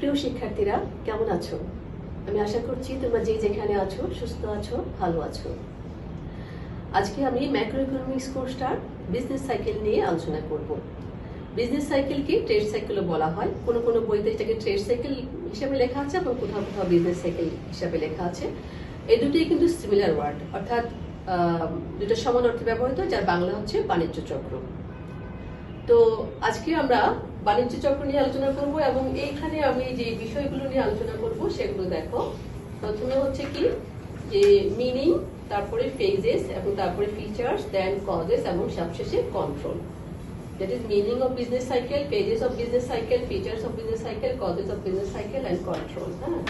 প্রিয় শিক্ষার্থীরা, কেমন আছো? আমি আশা করছি তোমরা যে যেখানে আছো সুস্থ আছো, ভালো আছো। আজকে আমি ম্যাক্রো ইকোনমিক্স কোর্সটার বিজনেস সাইকেল নিয়ে আলোচনা করব। বিজনেস সাইকেলকে ট্রেড সাইকেলও বলা হয়। কোনো কোনো বইতে এটাকে ট্রেড সাইকেল হিসেবে লেখা আছে এবং কোথাও কোথাও বিজনেস সাইকেল হিসাবে লেখা আছে। এই দুটোই কিন্তু সিমিলার ওয়ার্ড, অর্থাৎ দুটো সমান অর্থে ব্যবহৃত, যার বাংলা হচ্ছে বাণিজ্য চক্র। তো আজকে আমরা বাণিজ্য চক্র নিয়ে আলোচনা করব এবং এইখানে আমি যে বিষয়গুলো নিয়ে আলোচনা করব সেগুলো দেখো। প্রথমে হচ্ছে কি যে মিনিং, তারপরে ফেজেস এবং তারপরে ফিচার্স, দেন কজেস এবং সবশেষে control. That is meaning of business cycle, phases of business cycle, features of business cycle, causes of business cycle and control. হ্যাঁ,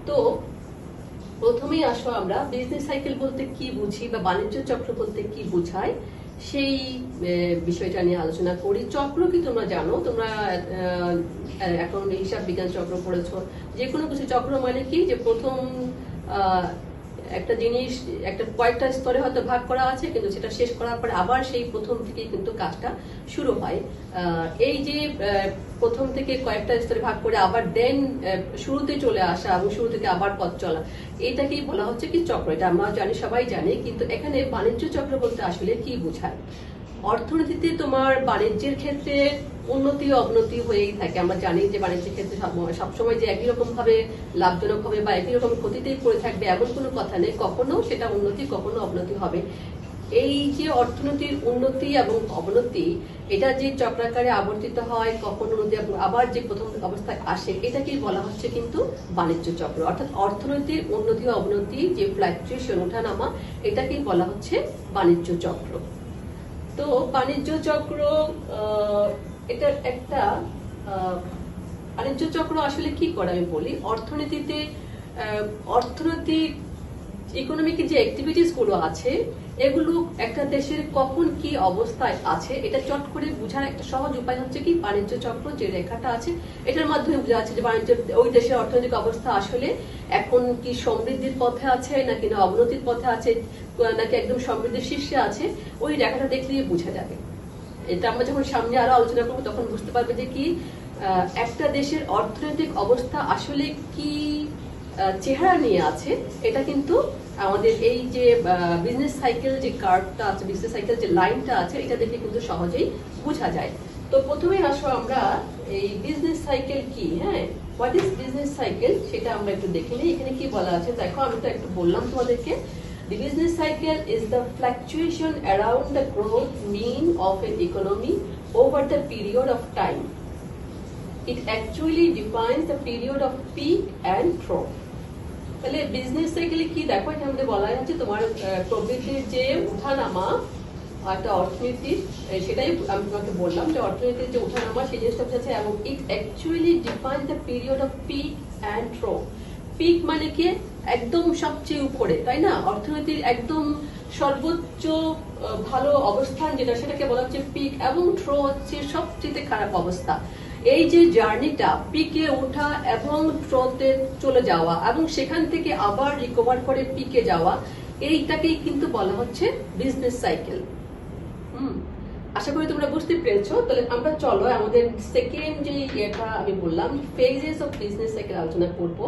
তো প্রথমেই আসো আমরা বিজনেস সাইকেল বলতে কি বুঝি বা বাণিজ্য চক্র বলতে কি বোঝায় সেই বিষয়টা নিয়ে আলোচনা করি। চক্র কি তোমরা জানো? তোমরা এখন হিসাব বিজ্ঞান চক্র পড়েছো। যে কোনো কিছু চক্র মানে কি, যে প্রথম একটা জিনিস একটা কয়েকটা স্তরে হয়তো ভাগ করা আছে, কিন্তু সেটা শেষ করার পরে আবার সেই প্রথম থেকেই কিন্তু কাজটা শুরু হয়। এই যে প্রথম থেকে কয়েকটা স্তরে ভাগ করে আবার দেন শুরুতে চলে আসা এবং শুরু থেকে আবার পথ চলা, এটাকেই বলা হচ্ছে কি চক্র। এটা আমরা জানি, সবাই জানে, কিন্তু এখানে বাণিজ্য চক্র বলতে আসলে কি বোঝায়? অর্থনীতিতে তোমার বাণিজ্যের ক্ষেত্রে উন্নতি অবনতি হয়েই থাকে। আমরা জানি যে বাণিজ্যের ক্ষেত্রে সবসময় যে একই রকম ভাবে লাভজনক হবে বা একই রকম ক্ষতিতেই পড়ে থাকবে এমন কোনো কথা নেই। কখনো সেটা উন্নতি, কখনো অবনতি হবে। এই যে অর্থনীতির উন্নতি এবং অবনতি, এটা যে চক্রাকারে আবর্তিত হয়, কখনো উন্নতি আবার যে প্রথম অবস্থায় আসে, এটাকেই বলা হচ্ছে কিন্তু বাণিজ্য চক্র। অর্থাৎ অর্থনীতির উন্নতি অবনতি যে ফ্লাকচুয়েশন, ওঠানামা, এটাকেই বলা হচ্ছে বাণিজ্য চক্র। তো বাণিজ্য চক্র এটা একটা বাণিজ্য চক্র আসলে কি করে আমি বলি। অর্থনীতিতে অর্থনৈতিক ইকোনমিক যে অ্যাক্টিভিটিস গুলো আছে, এগুলো একটা দেশের কখন কি অবস্থায় আছে এটা চট করে বোঝার একটা সহজ উপায় হচ্ছে কি বাণিজ্য চক্র যে রেখাটা আছে, এটার মাধ্যমে বোঝা যাচ্ছে যে বাণিজ্য ওই দেশের অর্থনৈতিক অবস্থা আসলে এখন কি সমৃদ্ধির পথে আছে নাকি না অবনতির পথে আছে নাকি একদম সমৃদ্ধির শীর্ষে আছে। ওই রেখাটা দেখলেই বোঝা যাবে। এটা আমরা যখন সামনে আরো আলোচনা করবো তখন বুঝতে পারবে যে কি একটা দেশের অর্থনৈতিক অবস্থা আসলে কি চেহারা নিয়ে আছে। এটা কিন্তু আমাদের এই যে বিজনেস সাইকেল যে কার্ভটা আছে, বিজনেস সাইকেল যে লাইনটা আছে, এটা দেখে কিন্তু সহজেই বোঝা যায়। তো প্রথমে আসো আমরা এই বিজনেস সাইকেল কি, হ্যাঁ, হোয়াট ইজ বিজনেস সাইকেল সেটা আমরা একটু দেখে নিই। এখানে কি বলা আছে দেখো, আমি তো একটু বললাম তোমাদেরকে। The business cycle is the fluctuation around the growth mean of an economy over the period of time. It actually defines the period of peak and trough. তাহলে বিজনেস সাইকেলে কি দেখো, এখানে আমাদের বলা আছে তোমার প্রবৃদ্ধির যে উঠানামা একটা অর্থনীতির, সেটাই আমি তোমাকে বললাম যে অর্থনীতির যে উঠানামা সেই জিনিসটা বোঝাচ্ছে, এবং it actually defines the period of peak and trough. Peak মানে কি একদম সবচেয়ে উপরে, তাই না? অর্থনীতির একদম সর্বোচ্চ ভালো অবস্থান যেটা, সেটাকে বলা হচ্ছে পিক, এবং ট্রো হচ্ছে সবচেয়ে খারাপ অবস্থা। এই যে জার্নিটা, পিকে ওঠা এবং ট্রোতে চলে যাওয়া এবং সেখান থেকে আবার রিকভার করে পিকে যাওয়া, এইটাকেই কিন্তু বলা হচ্ছে বিজনেস সাইকেল। আশা করি তোমরা বুঝতে পেরেছো। তাহলে আমরা চলো আমাদের সেকেন্ড যে ইয়েটা আমি বললাম ফেজেস অফ বিজনেস সাইকেল আলোচনা করবো।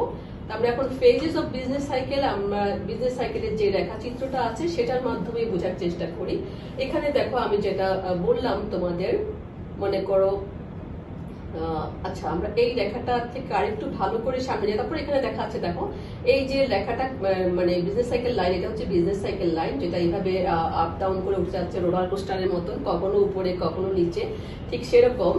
আমরা এখন ফেজেস অফ বিজনেস সাইকেল, আমরা বিজনেস সাইকেলের যে রেখাচিত্রটা আছে সেটার মাধ্যমে বোঝার চেষ্টা করি। এখানে দেখো আমি যেটা বললাম তোমাদের, মনে করো আচ্ছা আমরা এই রেখাটা থেকে আরেকটু ভালো করে সামনে যাই। তারপর এখানে দেখা আছে দেখো এই যে লেখাটা, মানে বিজনেস সাইকেল লাইন, এটা হচ্ছে বিজনেস সাইকেল লাইন, যেটা এইভাবে আপ ডাউন করে উঠে যাচ্ছে রোলার কোস্টারের মতন, কখনো উপরে কখনো নিচে। ঠিক সেরকম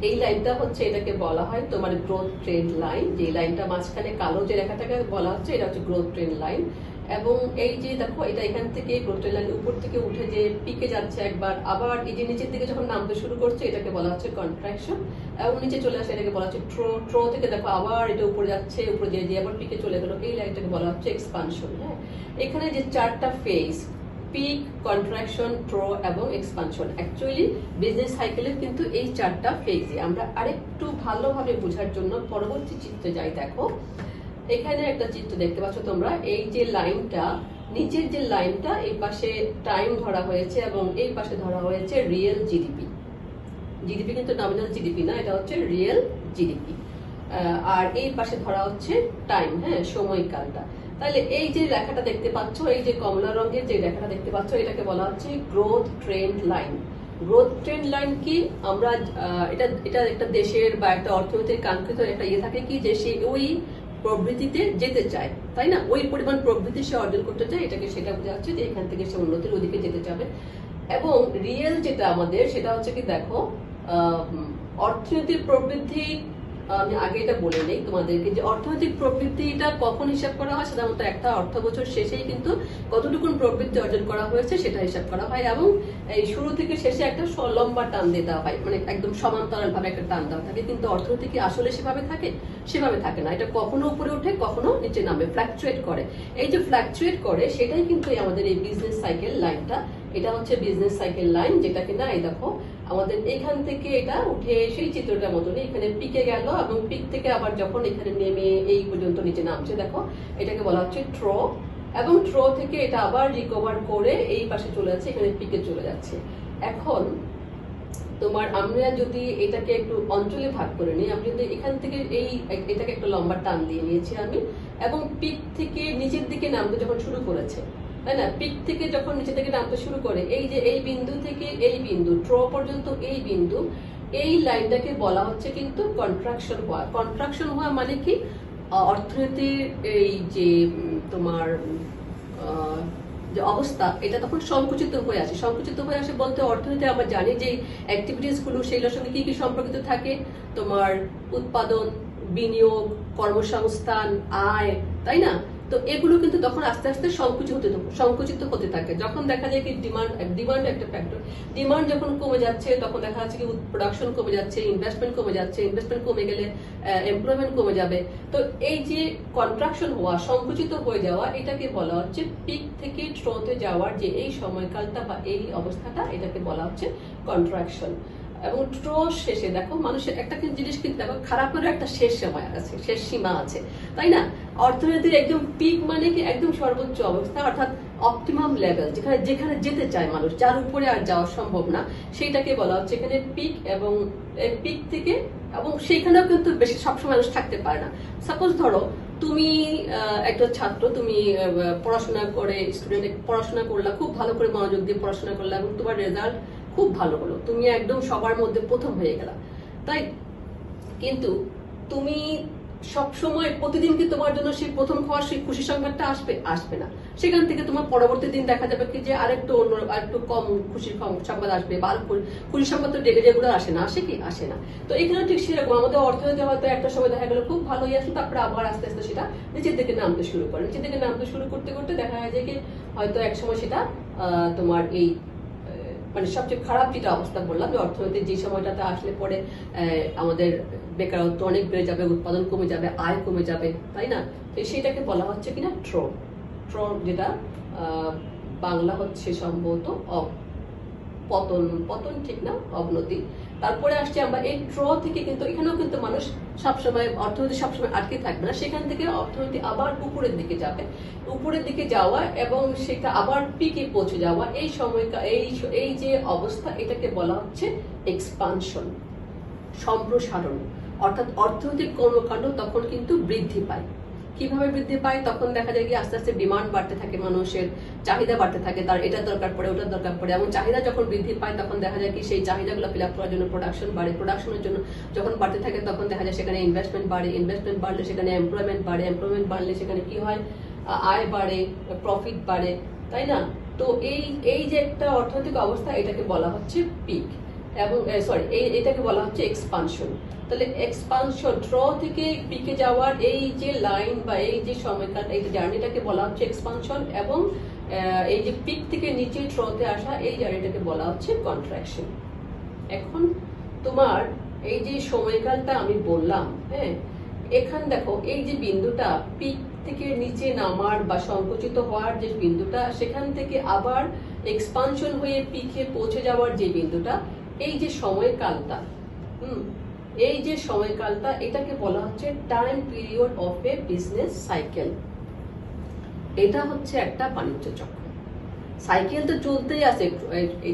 এই লাইনটা হচ্ছে, এটাকে বলা হয় তোমার গ্রোথ ট্রেন্ড লাইন। যে লাইনটা মাঝখানে কালো যে রেখাটাকে বলা হচ্ছে, এটা হচ্ছে গ্রোথ ট্রেন্ড লাইন। এবং এই যে দেখো এটা এখান থেকে গ্রোথ ট্রেন্ড লাইন উপর থেকে উঠে যে পিকে যাচ্ছে একবার, আবার এই যে নিচের দিকে যখন নামতে শুরু করছে এটাকে বলা হচ্ছে কন্ট্রাকশন, এবং নিচে চলে আসে এটাকে বলা হচ্ছে ট্রো। ট্রো থেকে দেখো আবার এটা উপরে যাচ্ছে, উপরে দিয়ে আবার পিকে চলে গেল, এই লাইনটাকে বলা হচ্ছে এক্সপানশন। হ্যাঁ, এখানে যে চারটা ফেজ, পিক, কন্ট্রাকশন, ট্রো এবং এক্সপানশন, অ্যাকচুয়ালি বিজনেস সাইকেলের কিন্তু এই চারটা ফেজে। আমরা আরেকটু ভালোভাবে বোঝার জন্য পরবর্তী চিত্রে যাই। দেখো এখানে একটা চিত্র দেখতে পাচ্ছ তোমরা, এই যে লাইনটা, নিচের যে লাইনটা, এই পাশে টাইম ধরা হয়েছে এবং এই পাশে ধরা হয়েছে রিয়েল জিডিপি। জিডিপি কিন্তু নমিনাল জিডিপি না, এটা হচ্ছে রিয়েল জিডিপি। আর এই পাশে ধরা হচ্ছে টাইম, হ্যাঁ, সময়কালটা। তাহলে এই যে রেখাটা দেখতে পাচ্ছ, এই যে কমলা রঙের যে রেখাটা দেখতে পাচ্ছ, এটাকে বলা হচ্ছে growth trend line. Growth trend line কি, আমরা এটা এটা একটা দেশের বা একটা অর্থনৈতিক কাঙ্ক্ষিত একটা ইয়ে থাকে কি, যে সে ওই প্রবৃত্তিতে যেতে চায়, তাই না, ওই পরিমাণ প্রবৃত্তি সে অর্জন করতে চায়, এটাকে সেটা বোঝা যাচ্ছে যে এখান থেকে সে উন্নতির ওদিকে যেতে চাবে। এবং রিয়েল যেটা আমাদের, সেটা হচ্ছে কি দেখো, অর্থনৈতিক প্রবৃদ্ধি, আমি আগে এটা বলে নেই তোমাদেরকে, যে অর্থনৈতিক প্রবৃদ্ধিটা কখন হিসাব করা হয়, সাধারণত একটা অর্থ বছর শেষেই কিন্তু কতটুকু প্রবৃদ্ধি অর্জন করা হয়েছে সেটা হিসাব করা হয়, এবং এই শুরু থেকে শেষে একটা লম্বা টান দিয়ে দেওয়া হয়, মানে একদম সমান্তরাল ভাবে একটা টান দেওয়া থাকে। কিন্তু অর্থনীতি কি আসলে সেভাবে থাকে? সেভাবে থাকে না। এটা কখনো উপরে ওঠে, কখনো নিচে নামে, ফ্ল্যাকচুয়েট করে। এই যে ফ্ল্যাকচুয়েট করে, সেটাই কিন্তু আমাদের এই বিজনেস সাইকেল লাইনটা। এটা হচ্ছে বিজনেস সাইকেল লাইন, যেটা কিনা এই দেখো আমাদের এখান থেকে এটা উঠে সেই চিত্রটার মতনই এখানে পিকে গেল, এবং পিক থেকে আবার যখন এখানে নেমে এই পর্যন্ত নিচে নামছে, দেখো এটাকে বলা হচ্ছে ট্রো। এবং ট্রো থেকে এটা আবার রিকভার করে এই পাশে চলে যাচ্ছে, এখানে পিকে চলে যাচ্ছে। এখন তোমার আমরা যদি এটাকে একটু অঞ্চলে ভাগ করে নিই, আমি যদি এখান থেকে এটাকে একটা লম্বা টান দিয়ে নিয়েছি আমি, এবং পিক থেকে নিচের দিকে নামতে যখন শুরু করেছে, তাই না, পিক থেকে যখন নিচে থেকে নামতে শুরু করে, এই যে এই বিন্দু থেকে এই বিন্দু ট্রো পর্যন্ত এই বিন্দু, এই লাইনটাকে বলা হচ্ছে কিন্তু কন্ট্রাকশন হওয়া। কন্ট্রাকশন হওয়া মানে কি, অর্থনীতির এই যে তোমার যে অবস্থা, এটা তখন সংকুচিত হয়ে আসে। সংকুচিত হয়ে আসে বলতে অর্থনীতি আমরা জানি যে অ্যাক্টিভিটিস গুলো সেগুলোর সঙ্গে কি কি সম্পর্কিত থাকে, তোমার উৎপাদন, বিনিয়োগ, কর্মসংস্থান, আয়, তাই না। তো এগুলো কিন্তু তখন আস্তে আস্তে সংকুচিত হতে থাকে। যখন দেখা যায় কি ডিমান্ড একটা ফ্যাক্টর, ডিমান্ড যখন কমে যাচ্ছে তখন দেখা যাচ্ছে কি প্রোডাকশন কমে যাচ্ছে, ইনভেস্টমেন্ট কমে যাচ্ছে, ইনভেস্টমেন্ট কমে গেলে এমপ্লয়মেন্ট কমে যাবে। তো এই যে কন্ট্রাকশন হওয়া, সংকুচিত হয়ে যাওয়া, এটাকে বলা হচ্ছে পিক থেকে ট্রোতে যাওয়ার যে এই সময়কালটা বা এই অবস্থাটা, এটাকে বলা হচ্ছে কন্ট্রাকশন। এবং ট্রো শেষে দেখো মানুষের একটা জিনিস কিন্তু দেখো, খারাপেরও একটা শেষ সময় আছে, শেষ সীমা আছে, তাই না। অর্থনীতির একদম পিক মানে কি একদম সর্বোচ্চ অবস্থা, অর্থাৎ অপটিমাম লেভেল, যেখানে যেখানে যেতে চায় মানুষ, যার উপরে আর যাওয়া সম্ভব না, সেইটাকে বলা হচ্ছে এখানে পিক। এবং পিক থেকে, এবং সেইখানেও কিন্তু বেশি সবসময় মানুষ থাকতে পারে না। সাপোজ ধরো তুমি একটা ছাত্র, তুমি পড়াশোনা করে, স্টুডেন্ট পড়াশোনা করলা, খুব ভালো করে মনোযোগ দিয়ে পড়াশোনা করলা, এবং তোমার রেজাল্ট খুব ভালো হলো, তুমি একদম সবার মধ্যে প্রথম হয়ে গেলা, তাই। কিন্তু তুমি সব সময় প্রতিদিন কি তোমার জন্য সেই প্রথম হওয়ার সেই খুশি সংবাদটা আসবে না। সেখান থেকে তোমার পরবর্তী দিন দেখা যাবে কি যে আরেকটু কম খুশির সংবাদ আসবে, বা খুশির সংবাদ তো রেগুলার আসে না, আসে কি, আসে না। তো এখানে ঠিক সেরকম আমাদের অর্থনীতি হয়তো একটা সময় দেখা গেল খুব ভালোই আসে, তারপরে আবার আস্তে আস্তে সেটা নিচের দিকে নামতে শুরু করে। নিচের দিকে নামতে শুরু করতে করতে দেখা যায় যে হয়তো এক সময় সেটা তোমার এই মানে সবচেয়ে খারাপ যেটা অবস্থা বললাম, যে অর্থনীতির যে সময়টাতে আসলে পরে আমাদের বেকারত্ব অনেক বেড়ে যাবে, উৎপাদন কমে যাবে, আয় কমে যাবে, তাই না। তো সেটাকে বলা হচ্ছে কিনা ট্রো। ট্রো যেটা বাংলা হচ্ছে সম্ভবত পতন, পতন ঠিক না, অবনতি। তারপরে আসছে আমরা এই ট্রো থেকে, কিন্তু এখানেও কিন্তু মানুষ সবসময়, অর্থনীতি সবসময় আটকে থাকবে না, সেখান থেকে অর্থনীতি আবার উপরের দিকে যাবে। উপরের দিকে যাওয়া এবং সেটা আবার পিকে পৌঁছে যাওয়া, এই সময় এই যে অবস্থা, এটাকে বলা হচ্ছে এক্সপানশন, সম্প্রসারণ। অর্থাৎ অর্থনৈতিক কর্মকাণ্ড তখন কিন্তু বৃদ্ধি পায়। কিভাবে বৃদ্ধি পায়? তখন দেখা যায় কি আস্তে আস্তে ডিমান্ড বাড়তে থাকে, মানুষের চাহিদা বাড়তে থাকে, তার এটা দরকার পড়ে, ওটার দরকার পড়ে, এবং চাহিদা যখন বৃদ্ধি পায় তখন দেখা যায় কি সেই চাহিদাগুলো ফিল আপ করার জন্য প্রোডাকশন বাড়ে, প্রোডাকশনের জন্য যখন বাড়তে থাকে তখন দেখা যায় সেখানে ইনভেস্টমেন্ট বাড়ে, ইনভেস্টমেন্ট বাড়লে সেখানে এমপ্লয়মেন্ট বাড়ে, এমপ্লয়মেন্ট বাড়লে সেখানে কি হয়, আয় বাড়ে, প্রফিট বাড়ে, তাই না। তো এই যে একটা অর্থনৈতিক অবস্থা, এটাকে বলা হচ্ছে পিক, এবং এটাকে বলা হচ্ছে এক্সপানশন। তাহলে এক্সপানশন, ট্র থেকে পিকে যাওয়ার এই যে লাইন বা এই যে সময়কাল, এই যে জার্নিটাকে বলা হচ্ছে এক্সপানশন, এবং এই যে পিক থেকে নিচে ট্রতে আসা এই জার্নিটাকে বলা হচ্ছে কন্ট্রাকশন। এখন তোমার এই যে সময়কালটা আমি বললাম, হ্যাঁ, এখান দেখো এই যে বিন্দুটা, পিক থেকে নিচে নামার বা সংকুচিত হওয়ার যে বিন্দুটা, সেখান থেকে আবার এক্সপানশন হয়ে পিকে পৌঁছে যাওয়ার যে বিন্দুটা, এই যে সময়কালটা, এই যে সময়কালটা, এটাকে বলা হচ্ছে time period of A business cycle. এটা হচ্ছে একটা বাণিজ্য চক্র। সাইকেল তো চলতেই আছে,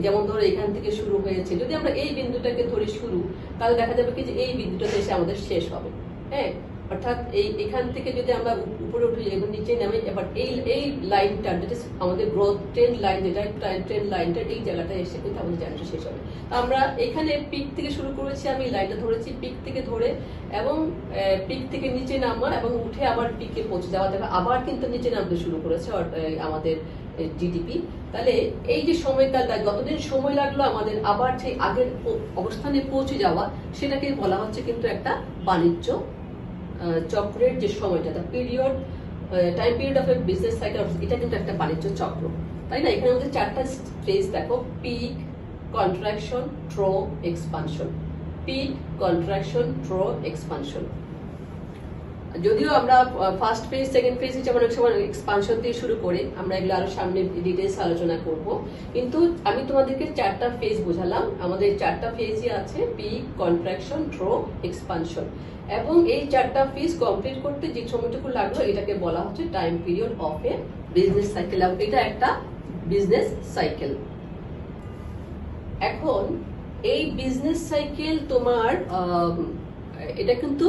যেমন ধরো এখান থেকে শুরু হয়েছে, যদি আমরা এই বিন্দুটাকে ধরে শুরু, তাহলে দেখা যাবে কি যে এই বিন্দুটাতে এসে আমাদের শেষ হবে, হ্যাঁ, অর্থাৎ এখান থেকে যদি আমরা উপরে উঠে এবং নিচে নামে, এবার এই লাইনটা যেটা আমাদের গ্রোথ ট্রেন্ড লাইন, যেটা ট্রেন্ড লাইনটা এই জায়গাটা এসে কিন্তু আমাদের জার্নিটা শেষ হবে। আমরা এখানে পিক থেকে শুরু করেছি, আমি লাইনটা ধরেছি পিক থেকে ধরে, এবং পিক থেকে নিচে নামা এবং উঠে আবার পিকে পৌঁছে যাওয়া, দেখো আবার কিন্তু নিচে নামতে শুরু করেছে আমাদের জিডিপি। তাহলে এই যে সময়কালটা, যতদিন সময় লাগলো আমাদের আবার সেই আগের অবস্থানে পৌঁছে যাওয়া, সেটাকে বলা হচ্ছে কিন্তু একটা বাণিজ্য চক্রের যে সময়টা, period, time period of A business cycle, এটা কিন্তু একটা বাণিজ্য চক্র, তাই না? এখানে আমাদের 4টা ফেজ দেখো, peak, contraction, trough, expansion. Peak, contraction, trough, expansion. যদিও আমরা ফার্স্ট ফেজ, সেকেন্ড ফেজ যেমন অনেক সময় এক্সপানশন দিয়ে শুরু করে, আমরা এগুলো আরো সামনে ডিটেলস আলোচনা করব, কিন্তু আমি তোমাদেরকে 4টা ফেজ বোঝালাম। আমাদের 4টা ফেজই আছে, পিক, কন্ট্রাকশন, থ্রো, এক্সপানশন, এবং এই 4টা ফেজ কমপ্লিট করতে যে সময়টুকু লাগলো এটাকে বলা হচ্ছে time period of A business cycle. এটা একটা বিজনেস সাইকেল। এখন এই বিজনেস সাইকেল তোমার এটা কিন্তু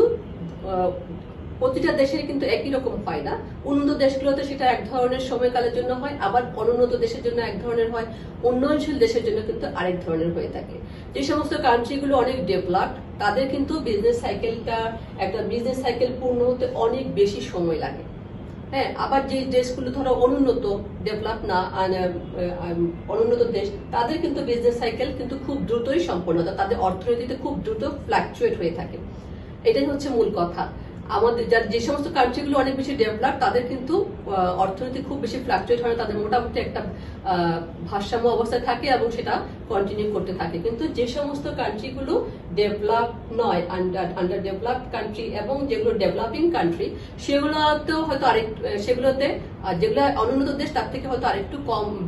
প্রতিটা দেশের কিন্তু একই রকম হয় না। উন্নত দেশগুলোতে সেটা এক ধরনের সময়কালের জন্য হয়, আবার অনুন্নত দেশের জন্য এক ধরনের হয়, উন্নয়নশীল দেশের জন্য কিন্তু আরেক ধরনের হয়ে থাকে। যে সমস্ত কান্ট্রিগুলো অনেক ডেভেলপড, তাদের কিন্তু বিজনেস সাইকেলটা, একটা বিজনেস সাইকেল পূর্ণ হতে অনেক বেশি সময় লাগে। হ্যাঁ, আবার যে দেশগুলো ধরো অনুন্নত, ডেভেলপ না, অনুন্নত দেশ, তাদের কিন্তু বিজনেস সাইকেল কিন্তু খুব দ্রুতই সম্পন্ন হয়, তাদের অর্থনীতিতে খুব দ্রুত ফ্লাকচুয়েট হয়ে থাকে। এটাই হচ্ছে মূল কথা। আমাদের যে সমস্ত কান্ট্রিগুলো অনেক বেশি ডেভেলপ, তাদের কিন্তু অর্থনীতি খুব বেশি ফ্লাকচুয়েট হয়, তাদের মোটামুটি একটা ভারসাম্য অবস্থায় থাকে এবং সেটা কন্টিনিউ করতে থাকে। কিন্তু যে সমস্ত কান্ট্রিগুলো ডেভেলপ নয়, আন্ডার ডেভেলপড কান্ট্রি এবং যেগুলো ডেভেলপিং কান্ট্রি, সেগুলোতেও হয়তো সেগুলোতে যেগুলো অনুন্নত দেশ, তার থেকে হয়তো আরেকটু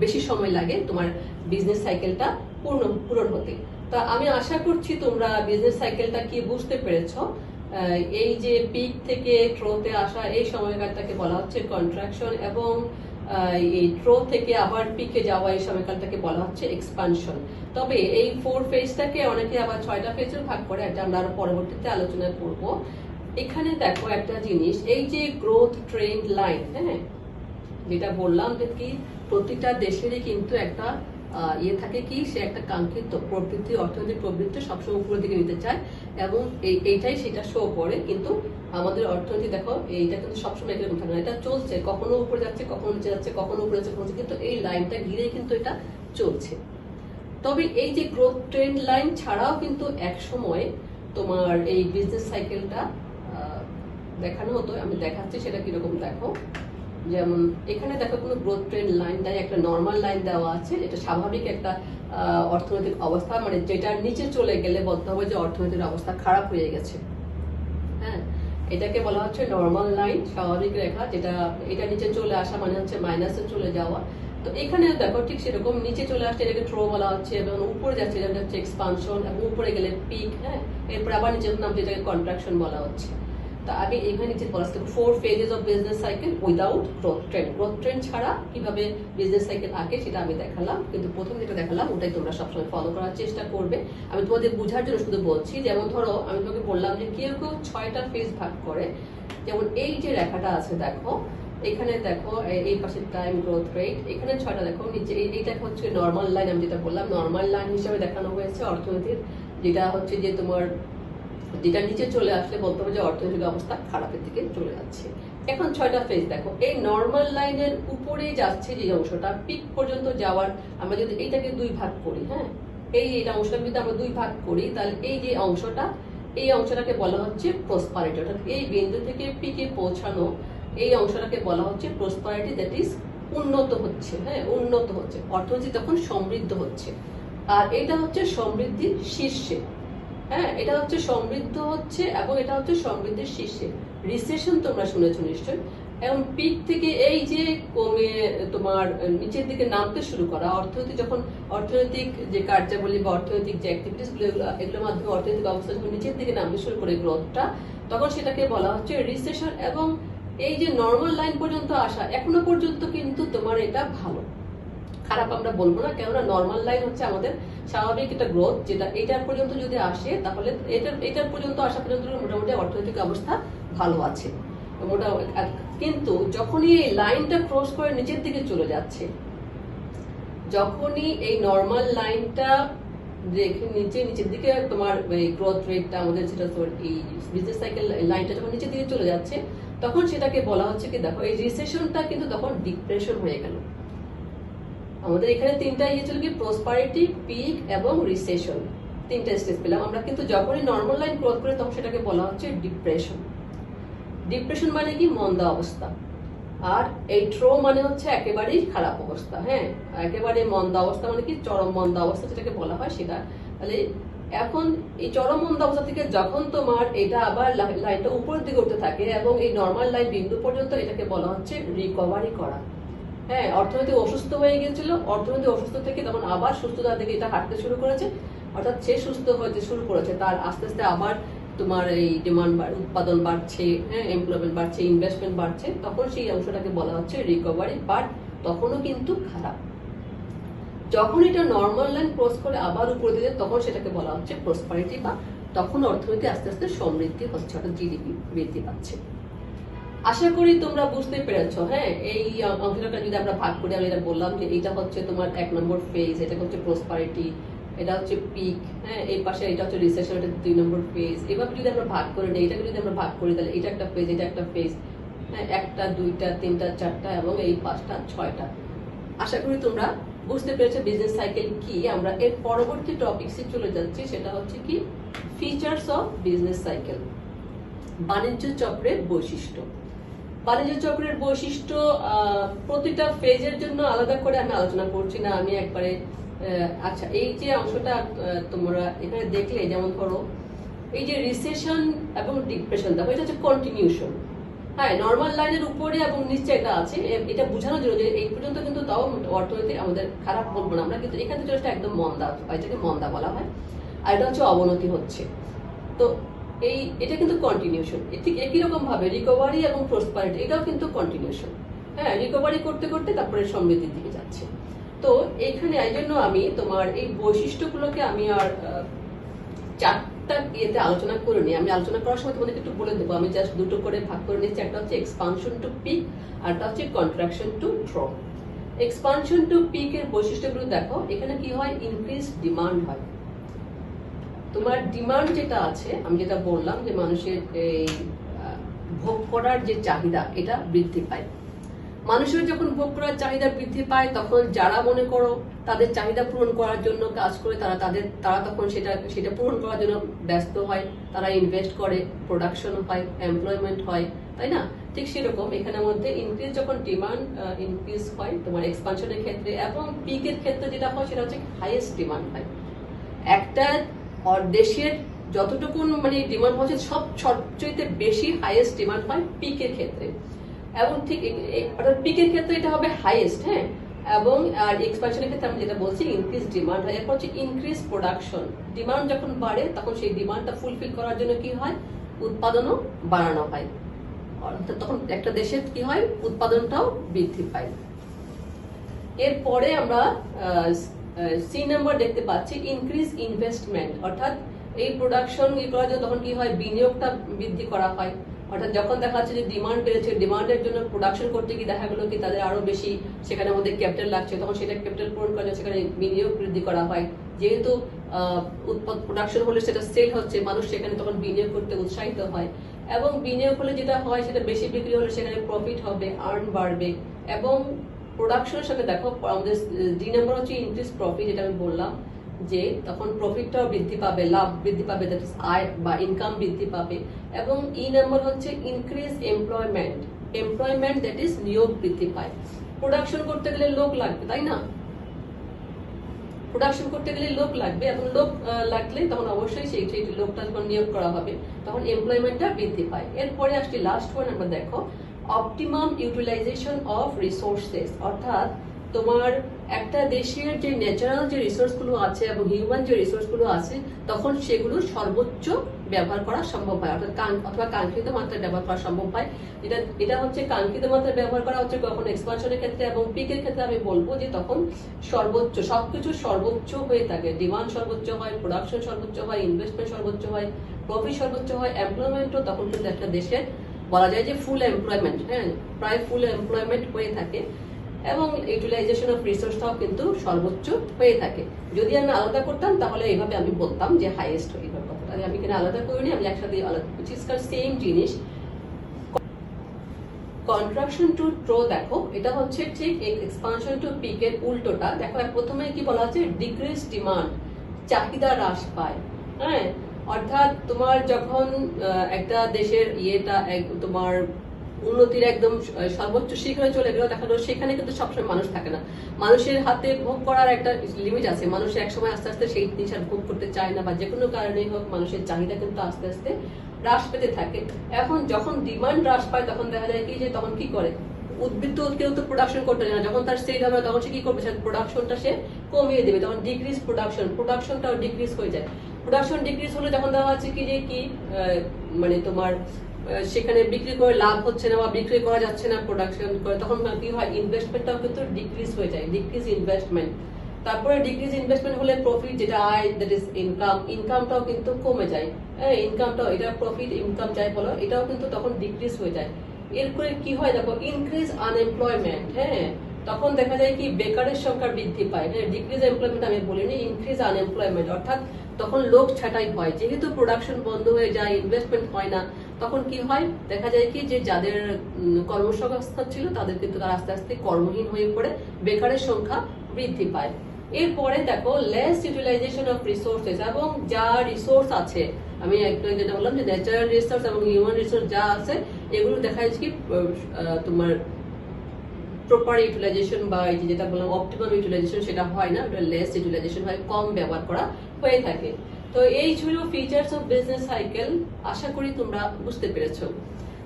বেশি সময় লাগে তোমার বিজনেস সাইকেলটা পূরণ হতে। তা আমি আশা করছি তোমরা বিজনেস সাইকেলটা কি বুঝতে পেরেছো। এই যে পিক থেকে থ্রোতে আসা, এই সময়কালটাকে বলা হচ্ছে কন্ট্রাকশন, এবং এই থ্রো থেকে আবার পিকে যাওয়া, এই সময়কালটাকে বলা হচ্ছে এক্সপানশন। তবে এই 4 ফেজটাকে অনেকে আবার 6টা ফেজে ভাগ করে, এটা আমরা আরো পরবর্তীতে আলোচনা করব। এখানে দেখো একটা জিনিস, এই যে গ্রোথ ট্রেন্ড লাইন, হ্যাঁ, যেটা বললাম যে কি প্রতিটা দেশেরই কিন্তু একটা ইয়ে থাকে, কি সে একটা কাঙ্ক্ষিত প্রবৃদ্ধি, অর্থনৈতিক প্রবৃদ্ধি সবসময় উপরের দিকে নিতে চায়, এবং এইটাই সেটা শো করে। কিন্তু আমাদের অর্থনীতি দেখো, এইটা কিন্তু সবসময় এরকম থাকে না, এটা চলছে, কখনো উপরে যাচ্ছে, কখনো নিচে যাচ্ছে, কখনো উপরে যাচ্ছে, কখনো, কিন্তু এই লাইনটা ঘিরেই কিন্তু এটা চলছে। তবে এই যে গ্রোথ ট্রেন্ড লাইন ছাড়াও কিন্তু এক সময় তোমার এই বিজনেস সাইকেলটা দেখানো হতো, আমি দেখাচ্ছি সেটা কিরকম। দেখো, যেমন এখানে দেখো কোনো গ্রোথ ট্রেন্ড লাইন দেয়, একটা নর্মাল লাইন দেওয়া আছে, এটা স্বাভাবিক একটা অর্থনৈতিক অবস্থা, মানে যেটার নিচে চলে গেলে বলতে হবে যে অর্থনৈতিক অবস্থা খারাপ হয়ে গেছে। হ্যাঁ, এটাকে বলা হচ্ছে নর্মাল লাইন, স্বাভাবিক রেখা, যেটা এটা নিচে চলে আসা মানে হচ্ছে মাইনাসে চলে যাওয়া। তো এখানে দেখো ঠিক সেরকম নিচে চলে আসছে, এটাকে থ্রো বলা হচ্ছে, এবং উপরে যাচ্ছে যেটা হচ্ছে এক্সপানশন, এবং উপরে গেলে পিক। হ্যাঁ, এরপর আবার নিচে নামছে, এটাকে কন্ট্রাকশন বলা হচ্ছে। তা আমি এখানে নিচে বলা হচ্ছে 4 phases of business cycle without growth trend. Growth trend ছাড়া কিভাবে বিজনেস সাইকেল আঁকে সেটা আমি দেখালাম, কিন্তু প্রথম যেটা দেখালাম ওটাই তোমরা সবসময় ফলো করার চেষ্টা করবে। আমি তোমাদের বোঝার জন্য শুধু বলছি, যেমন ধরো আমি তোমাকে বললাম যে কেউ কেউ 6টা ফেজ ভাগ করে। যেমন এই যে রেখাটা আছে দেখো, এখানে দেখো এই পাশে টাইম গ্রোথ রেট, এখানে 6টা দেখো, নিচে এইটা হচ্ছে নর্মাল লাইন, আমি যেটা বললাম নর্মাল লাইন হিসেবে দেখানো হয়েছে অর্থনীতির, যেটা হচ্ছে যে তোমার যেটা নিচে চলে আসলে বলতে হবে যে অর্থনৈতিক অবস্থা খারাপের দিকে চলে যাচ্ছে। এখন 6টা ফেজ দেখো, এই নর্মাল লাইনের উপরে যাচ্ছে যে অংশটা পিক পর্যন্ত যাওয়ার, আমরা যদি এইটাকে 2 ভাগ করি, হ্যাঁ, এই অংশটা যদি আমরা 2 ভাগ করি, তাহলে এই যে অংশটা, এই অংশটাকে বলা হচ্ছে প্রসপারিটি, অর্থাৎ এই বিন্দু থেকে পিকে পৌঁছানো এই অংশটাকে বলা হচ্ছে প্রসপারিটি, দ্যাট ইজ উন্নত হচ্ছে। হ্যাঁ, উন্নত হচ্ছে, অর্থনীতি তখন সমৃদ্ধ হচ্ছে। আর এটা হচ্ছে সমৃদ্ধির শীর্ষে। হ্যাঁ, এটা হচ্ছে সমৃদ্ধ হচ্ছে, এবং এটা হচ্ছে সমৃদ্ধির শীর্ষে। রিসেশন তোমরা শুনেছো নিশ্চয়। এবং পিক থেকে এই যে কমে তোমার নিচের দিকে নামতে শুরু করা, অর্থনীতি যখন অর্থনৈতিক যে কার্যাবলী বা অর্থনৈতিক যে অ্যাক্টিভিটিস গুলো, এগুলোর মাধ্যমে অর্থনৈতিক অবস্থা যখন নিচের দিকে নামতে শুরু করে গ্রোথটা, তখন সেটাকে বলা হচ্ছে রিসেশন। এবং এই যে নর্মাল লাইন পর্যন্ত আসা, এখনো পর্যন্ত কিন্তু তোমার এটা ভালো, খারাপ আমরা বলবো না, কেননা নর্মাল লাইন হচ্ছে আমাদের স্বাভাবিক একটা গ্রোথ, যেটা এটার পর্যন্ত যদি আসে তাহলে এটার পর্যন্ত আসা পর্যন্ত মোটামুটি অর্থনৈতিক অবস্থা ভালো আছে মোটামুটি। কিন্তু যখনই এই লাইনটা ক্রস করে নিচের দিকে চলে যাচ্ছে, যখনই এই নর্মাল লাইনটা নিচের দিকে তোমার গ্রোথ রেটটা আমাদের যেটা এই বিজনেস সাইকেল লাইনটা যখন নিচের দিকে চলে যাচ্ছে, তখন সেটাকে বলা হচ্ছে কি, দেখো এই রিসেশনটা কিন্তু তখন ডিপ্রেশন হয়ে গেল। আমাদের এখানে তিনটা ইয়ে ছিল কি, প্রসপারিটি, পিক এবং রিসেশন, তিনটা স্টেজ পেলাম আমরা। কিন্তু যখনই নর্মাল লাইন ক্রস করে তখন সেটাকে বলা হচ্ছে ডিপ্রেশন। ডিপ্রেশন মানে কি, মন্দা অবস্থা। আর এই ট্রো মানে হচ্ছে একেবারেই খারাপ অবস্থা। হ্যাঁ, একেবারে মন্দা অবস্থা মানে কি, চরম মন্দা অবস্থা যেটাকে বলা হয় সেটা। তাহলে এখন এই চরম মন্দা অবস্থা থেকে যখন তোমার এটা আবার লাইনটা উপরের দিকে উঠতে থাকে এবং এই নর্মাল লাইন বিন্দু পর্যন্ত, এটাকে বলা হচ্ছে রিকভারি করা। হ্যাঁ, অর্থনীতি অসুস্থ হয়ে গিয়েছিল, অর্থনীতি অসুস্থ থেকে তখন আবার সুস্থতার দিকে এটা হাঁটতে শুরু করেছে। অর্থাৎ সে সুস্থ হতে শুরু করেছে, তার আস্তে আস্তে আবার তোমার এই ডিমান্ড উৎপাদন বাড়ছে, হ্যাঁ, এমপ্লয়মেন্ট বাড়ছে, ইনভেস্টমেন্ট বাড়ছে, তখন সেই অংশটাকে বলা হচ্ছে রিকভারি। বাট তখনও কিন্তু খারাপ। যখন এটা নর্মাল লাইন ক্রস করে আবার উপরে দিকে, তখন সেটাকে বলা হচ্ছে প্রসপারিটি, বা তখন অর্থনীতি আস্তে আস্তে সমৃদ্ধি হচ্ছে, অর্থাৎ জিডিপি বৃদ্ধি পাচ্ছে। আশা করি তোমরা বুঝতে পেরেছো। হ্যাঁ, এই অংশটা যদি আমরা ভাগ করি, আমি এটা বললাম যে এটা হচ্ছে তোমার 1 নম্বর ফেজ, এটা হচ্ছে প্রসপারিটি, এটা হচ্ছে পিক, হ্যাঁ, এই পাশে এটা হচ্ছে রিসেশন, এটা 2 নম্বর ফেজ। এভাবে যদি আমরা ভাগ করে নিই, এটাকে যদি আমরা ভাগ করি, তাহলে এটা একটা ফেজ, এটা একটা ফেজ, হ্যাঁ, 1টা 2টা 3টা 4টা এবং এই 5টা 6টা। আশা করি তোমরা বুঝতে পেরেছো বিজনেস সাইকেল কি। আমরা এর পরবর্তী টপিকসে চলে যাচ্ছি, সেটা হচ্ছে কি, ফিচার্স অফ বিজনেস সাইকেল, বাণিজ্য চক্রের বৈশিষ্ট্য। বাণিজ্য চক্রের বৈশিষ্ট্য প্রতিটা ফেজের জন্য আলাদা করে আমি আলোচনা করছি না, আমি একবারে আচ্ছা, এই যে অংশটা তোমরা এখানে দেখলে, যেমন ধরো এই যে রিসেশন এবং ডিপ্রেশন, দেখো এটা হচ্ছে কন্টিনিউশন। হ্যাঁ, নর্মাল লাইনের উপরে এবং নিচে এটা আছে, এটা বোঝানোর জন্য যে এই পর্যন্ত কিন্তু তাও অর্থনীতি আমাদের খারাপ বলবো না আমরা, কিন্তু এখানে চলে একদম মন্দা, এটাকে মন্দা বলা হয়। আর এটা হচ্ছে অবনতি হচ্ছে। তো এটা কিন্তু কন্টিনিউশন। ঠিক একই রকম ভাবে রিকভারি এবং প্রসপারিটি, এটাও কিন্তু কন্টিনিউশন। হ্যাঁ, রিকভারি করতে করতে তারপরে সমৃদ্ধির দিকে যাচ্ছে। তো এইখানে এই জন্য আমি তোমার এই বৈশিষ্ট্যগুলোকে আমি আর 4টা ইয়েতে আলোচনা করিনি। আমি আলোচনা করার সময় তোমাদের একটু বলে দেবো, আমি জাস্ট 2টো করে ভাগ করে নিচ্ছি। একটা হচ্ছে এক্সপানশন টু পিক, আর একটা হচ্ছে contraction to drop. Expansion to peak এর বৈশিষ্ট্যগুলো দেখো, এখানে কি হয়, ইনক্রিজ ডিমান্ড হয়। তোমার ডিমান্ড যেটা আছে, আমি যেটা বললাম যে মানুষের এই ভোগ করার যে চাহিদা, এটা বৃদ্ধি পায়। মানুষের যখন ভোগ করার চাহিদা বৃদ্ধি পায়, তখন যারা মনে করো তাদের চাহিদা পূরণ করার জন্য কাজ করে, তারা তখন সেটা পূরণ করার জন্য ব্যস্ত হয়, তারা ইনভেস্ট করে, প্রোডাকশন হয়, এমপ্লয়মেন্ট হয়, তাই না? ঠিক সেরকম এখানের মধ্যে ইনক্রিজ, যখন ডিমান্ড ইনক্রিজ হয় তোমার এক্সপানশনের ক্ষেত্রে, এবং পিকের ক্ষেত্রে যেটা হয় সেটা হচ্ছে হাইয়েস্ট ডিমান্ড হয়। একটা দেশের যতটুকু মানে ডিমান্ড হচ্ছে, সবচেয়ে বেশি হাইয়েস্ট ডিমান্ড হয় পিকের ক্ষেত্রে। এবং ঠিক অর্থাৎ পিকের ক্ষেত্রে এটা হবে হাইয়েস্ট। হ্যাঁ, এবং আর এক্সপানশনের ক্ষেত্রে আমি যেটা বলছি, ইনক্রিজ ডিমান্ড হয়। এরপর হচ্ছে ইনক্রিজ প্রোডাকশন। ডিমান্ড যখন বাড়ে, তখন সেই ডিমান্ডটা ফুলফিল করার জন্য কি হয়, উৎপাদনও বাড়ানো হয়। অর্থাৎ তখন একটা দেশের কি হয়, উৎপাদনটাও বৃদ্ধি পায়। এরপরে আমরা সি নাম্বার দেখতে পাচ্ছি, ইনক্রিজ ইনভেস্টমেন্ট। অর্থাৎ এই প্রোডাকশন করার জন্য তখন কি হয়, বিনিয়োগটা বৃদ্ধি করা হয়। অর্থাৎ যখন দেখা যাচ্ছে যে ডিমান্ড বেড়েছে, ডিমান্ডের জন্য প্রোডাকশন করতে গিয়ে দেখা গেলো কি তাদের আরো বেশি সেখানে আমাদের ক্যাপিটাল লাগছে, তখন সেটা ক্যাপিটাল পূরণ করার জন্য সেখানে বিনিয়োগ বৃদ্ধি করা হয়। যেহেতু প্রোডাকশন হলে সেটা সেল হচ্ছে, মানুষ সেখানে তখন বিনিয়োগ করতে উৎসাহিত হয়। এবং বিনিয়োগ হলে যেটা হয়, সেটা বেশি বিক্রি হলে সেখানে প্রফিট হবে, আর্ন বাড়বে। এবং প্রোডাকশনের সাথে দেখো আমাদের ডি নাম্বার হচ্ছে ইনক্রিজ প্রফিট, যেটা আমি বললাম যে তখন প্রফিটটাও বৃদ্ধি পাবে, লাভ বৃদ্ধি পাবে, দ্যাট ইজ আয় বা ইনকাম বৃদ্ধি পাবে। এবং ই নাম্বার হচ্ছে increase employment, employment that is নিয়োগ বৃদ্ধি পায়। প্রোডাকশন করতে গেলে লোক লাগবে, তাই না? প্রোডাকশন করতে গেলে লোক লাগবে, এখন লোক লাগলে তখন অবশ্যই সেই লোকটা যখন নিয়োগ করা হবে, তখন এমপ্লয়মেন্টটা বৃদ্ধি পায়। এরপরে আসছে লাস্ট ওয়ান, আমরা দেখো অপটিমাম ইউটিলাইজেশন অফ রিসোর্সেস। অর্থাৎ তোমার একটা দেশের যে ন্যাচারাল যে রিসোর্স গুলো আছে এবং হিউম্যান যে রিসোর্স গুলো আছে তখন সেগুলো সর্বোচ্চ ব্যবহার করা সম্ভব হয়, অর্থাৎ অথবা কাঙ্ক্ষিত মাত্রায় ব্যবহার করা সম্ভব হয়। এটা হচ্ছে কাঙ্ক্ষিত মাত্রায় ব্যবহার করা হচ্ছে কখন এক্সপানশনের ক্ষেত্রে, এবং পিকের ক্ষেত্রে আমি বলবো যে তখন সর্বোচ্চ সবকিছু সর্বোচ্চ হয়ে থাকে, ডিমান্ড সর্বোচ্চ হয়, প্রোডাকশন সর্বোচ্চ হয়, ইনভেস্টমেন্ট সর্বোচ্চ হয়, প্রফিট সর্বোচ্চ হয়, এমপ্লয়মেন্টও তখন কিন্তু একটা দেশের বলা যায় যে ফুল এমপ্লয়মেন্ট, হ্যাঁ প্রায় ফুল এমপ্লয়মেন্ট হয়ে থাকে, এবং ইউটিলাইজেশন অফ রিসোর্সটাও কিন্তু সর্বোচ্চ হয়ে থাকে। যদি আমি আলাদা করতাম তাহলে এইভাবে আমি বলতাম যে হাইয়েস্ট এইভাবে কথাটা, আমি এখানে আলাদা করিনি, আমি একসাথে আলাদা করছি, সেম জিনিস। কন্ট্রাকশন টু ট্রো দেখো, এটা হচ্ছে ঠিক এক্সপানশন টু পিকের উল্টোটা। দেখো প্রথমে কি বলা আছে, ডিক্রিজ ডিমান্ড, চাহিদা হ্রাস পায়, হ্যাঁ অর্থাৎ তোমার যখন একটা দেশের ইয়েটা তোমার উন্নতির একদম সর্বোচ্চ শিখরে চলে গেল, দেখা গেল সেখানে কিন্তু সবসময় মানুষ থাকে না, মানুষের হাতে ভোগ করার একটা লিমিট আছে, মানুষ একসময় আস্তে আস্তে সেই জিনিস আর ভোগ করতে চায় না, বা যে কোনো কারণেই হোক মানুষের চাহিদা কিন্তু আস্তে আস্তে হ্রাস পেতে থাকে। এখন যখন ডিমান্ড হ্রাস পায় তখন দেখা যায় কি যে তখন কি করে, উদ্ভিদ তো কেউ তো প্রোডাকশন করতে যায় না, যখন তার সেল হবে তখন সে কি করবে, প্রোডাকশনটা সে কমিয়ে দেবে, তখন ডিক্রিজ প্রোডাকশনটাও ডিক্রিজ হয়ে যায়। প্রোডাকশন ডিক্রিজ হলে তখন দেখা যাচ্ছে কি যে কি মানে তোমার সেখানে বিক্রি করে লাভ হচ্ছে না বা বিক্রি করা যাচ্ছে না প্রোডাকশন করে, তখন কি হয়, ইনভেস্টমেন্টটাও কিন্তু ডিক্রিজ হয়ে যায়, ডিক্রিজ ইনভেস্টমেন্ট। তারপরে ডিক্রিজ ইনভেস্টমেন্ট হলে প্রফিট যেটা আয়, দ্যাট ইজ ইনকামটাও কিন্তু কমে যায়, হ্যাঁ ইনকামটাও, এটা প্রফিট ইনকাম যাই বলো, এটাও কিন্তু তখন ডিক্রিজ হয়ে যায়। এরপরে কি হয় দেখো, ইনক্রিজ আনএমপ্লয়মেন্ট, হ্যাঁ তখন দেখা যায় কি বেকারের সংখ্যা বৃদ্ধি পায়, হ্যাঁ ডিক্রিজ এমপ্লয়মেন্ট আমি বলিনি, ইনক্রিজ আনএমপ্লয়মেন্ট, অর্থাৎ তখন লোক ছাঁটাই হয়, যেহেতু প্রোডাকশন বন্ধ হয়ে যায়, ইনভেস্টমেন্ট হয় না, তখন কি হয় দেখা যায় কি যে যাদের কর্মসংস্থান ছিল তাদের কিন্তু তারা আস্তে আস্তে কর্মহীন হয়ে পড়ে, বেকারের সংখ্যা বৃদ্ধি পায়। এরপরে দেখো লেস ইউটিলাইজেশন অফ রিসোর্সেস, এবং যা রিসোর্স আছে, আমি একটু যেটা বললাম যে ন্যাচারাল রিসোর্স এবং হিউম্যান রিসোর্স যা আছে এগুলো দেখা যাচ্ছে কি তোমার প্রপার ইউটিলাইজেশন বা এই যেটা বললাম অপটিমাম ইউটিলাইজেশন সেটা হয় না, ওটা লেস ইউটিলাইজেশন হয়, কম ব্যবহার করা হয়ে থাকে। তো এই ছিল ফিচার্স অফ বিজনেস সাইকেল, আশা করি তোমরা বুঝতে পেরেছো।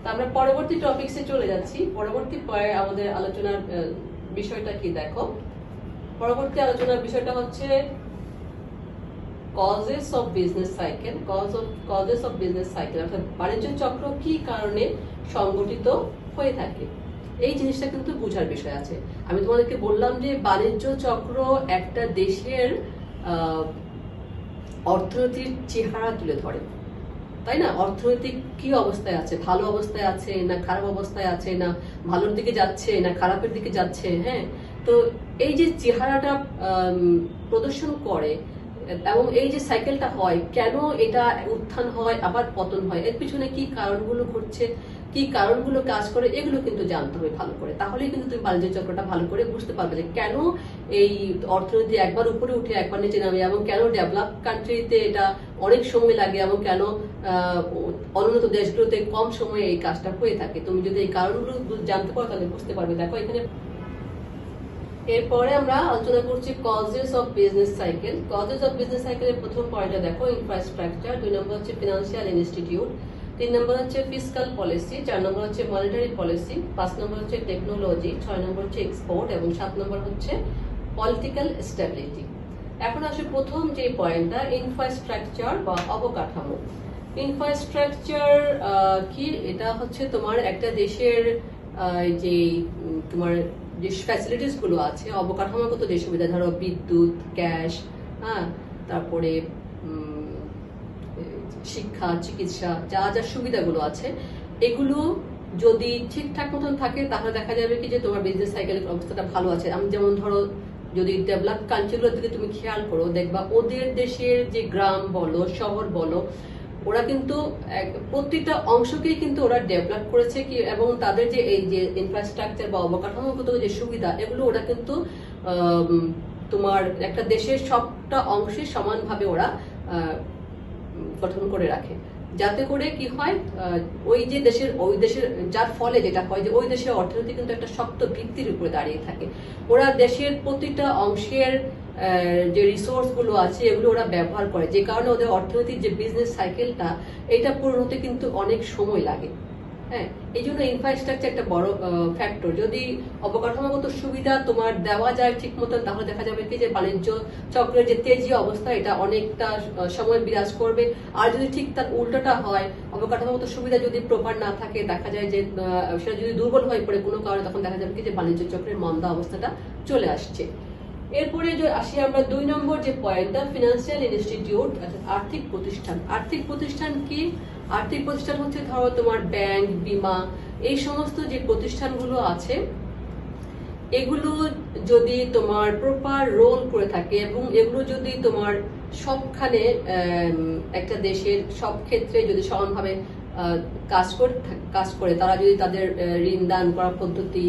তো আমরা পরবর্তী টপিকসে চলে যাচ্ছি। পরবর্তী আমাদের আলোচনার বিষয়টা কি দেখো, পরবর্তী আলোচনার বিষয়টা হচ্ছে causes of business cycle. Causes of business cycle অর্থাৎ বাণিজ্য চক্র কি কারণে সংগঠিত হয়ে থাকে, এই জিনিসটা কিন্তু বোঝার বিষয় আছে। আমি তোমাদেরকে বললাম যে বাণিজ্য চক্র একটা দেশের অর্থনীতির চেহারা তুলে ধরে, তাই না? অর্থনৈতিক কি অবস্থায় আছে, ভালো অবস্থায় আছে না খারাপ অবস্থায় আছে, না ভালোর দিকে যাচ্ছে না খারাপের দিকে যাচ্ছে, হ্যাঁ তো এই যে চেহারাটা প্রদর্শন করে, এবং এই যে সাইকেলটা হয়, কেন এটা উত্থান হয় আবার পতন হয়, এর পিছনে কি কারণগুলো ঘটছে, কি কারণগুলো কাজ করে, এগুলো কিন্তু জানতে হবে ভালো করে, তাহলেই কিন্তু তুমি বাণিজ্য চক্রটা ভালো করে বুঝতে পারবে যে কেন এই অর্থনীতি একবার উপরে উঠে একবার নিচে নামে, এবং কেন ডেভেলপ কান্ট্রিতে এটা অনেক সময় লাগে, এবং কেন অনুন্নত দেশগুলোতে কম সময়ে এই কাজটা হয়ে থাকে। তুমি যদি এই কারণগুলো জানতে পারো তাহলে বুঝতে পারবে। দেখো এখানে এরপরে আমরা আলোচনা করছি causes of business cycle. Causes of business সাইকেলের প্রথম পয়েন্টটা দেখো ইনফ্রাস্ট্রাকচার, 2 নম্বর হচ্ছে ফিনান্সিয়াল ইনস্টিটিউট, 3 নম্বর হচ্ছে ফিসকাল পলিসি, 4 নম্বর হচ্ছে মনিটারি পলিসি, 5 নম্বর হচ্ছে টেকনোলজি, 6 নম্বর হচ্ছে এক্সপোর্ট, এবং 7 নম্বর হচ্ছে পলিটিক্যাল স্টেবিলিটি। এখন আসে প্রথম যে পয়েন্টটা, ইনফ্রাস্ট্রাকচার বা অবকাঠামো। ইনফ্রাস্ট্রাকচার কি, এটা হচ্ছে তোমার একটা দেশের যে তোমার যে ফ্যাসিলিটিস গুলো আছে, অবকাঠামোগত যে সুবিধা, ধরো বিদ্যুৎ, গ্যাস, হ্যাঁ তারপরে শিক্ষা, চিকিৎসা, যা যা সুবিধাগুলো আছে, এগুলো যদি ঠিকঠাক মতন থাকে তাহলে দেখা যাবে কি যে তোমার বিজনেস সাইকেলের অবস্থাটা ভালো আছে। আমি যেমন ধরো যদি ডেভেলপ কান্ট্রিগুলোর দিকে তুমি খেয়াল করো, দেখবা ওদের দেশের যে গ্রাম বলো শহর বলো, ওরা কিন্তু প্রত্যেকটা অংশকেই কিন্তু ওরা ডেভেলপ করেছে কি, এবং তাদের যে এই যে ইনফ্রাস্ট্রাকচার বা অবকাঠামোগত যে সুবিধা, এগুলো ওরা কিন্তু তোমার একটা দেশের সবটা অংশে সমানভাবে ওরা গঠন করে রাখে, যাতে করে কি হয় ওই দেশের যার ফলে যেটা হয় যে ওই দেশের অর্থনীতি কিন্তু একটা শক্ত ভিত্তির উপরে দাঁড়িয়ে থাকে। ওরা দেশের প্রতিটা অংশের যে রিসোর্স গুলো আছে এগুলো ওরা ব্যবহার করে, যে কারণে ওদের অর্থনীতির যে বিজনেস সাইকেলটা এটা পূরণ হতে কিন্তু অনেক সময় লাগে। হ্যাঁ, এই জন্য ইনফ্রাস্ট্রাকচার একটা বড় ফ্যাক্টর। যদি অবকাঠামোগত সুবিধা তোমার দেওয়া যায় ঠিক মতন, তাহলে দেখা যাবে কি যে বাণিজ্য চক্রের যে তেজি অবস্থা এটা অনেকটা সময় বিরাজ করবে। আর যদি ঠিক তার উল্টোটা হয়, অবকাঠামোগত সুবিধা যদি প্রপার না থাকে, দেখা যায় যে সেটা যদি দুর্বল হয়ে পড়ে কোনো কারণে, তখন দেখা যাবে কি যে বাণিজ্য চক্রের মন্দা অবস্থাটা চলে আসছে। এরপরে আসি আমরা 2 নম্বর যে পয়েন্টটা, ফিনান্সিয়াল ইনস্টিটিউট, আর্থিক প্রতিষ্ঠান। আর্থিক প্রতিষ্ঠান কি? আর্থিক প্রতিষ্ঠান হচ্ছে ধরো তোমার ব্যাংক, বীমা, এই সমস্ত যে প্রতিষ্ঠানগুলো আছে, এগুলো যদি তোমার প্রপার রোল করে থাকে এবং এগুলো যদি তোমার সবখানে একটা দেশের সব ক্ষেত্রে যদি সমানভাবে কাজ করে, তারা যদি তাদের ঋণ দান করার পদ্ধতি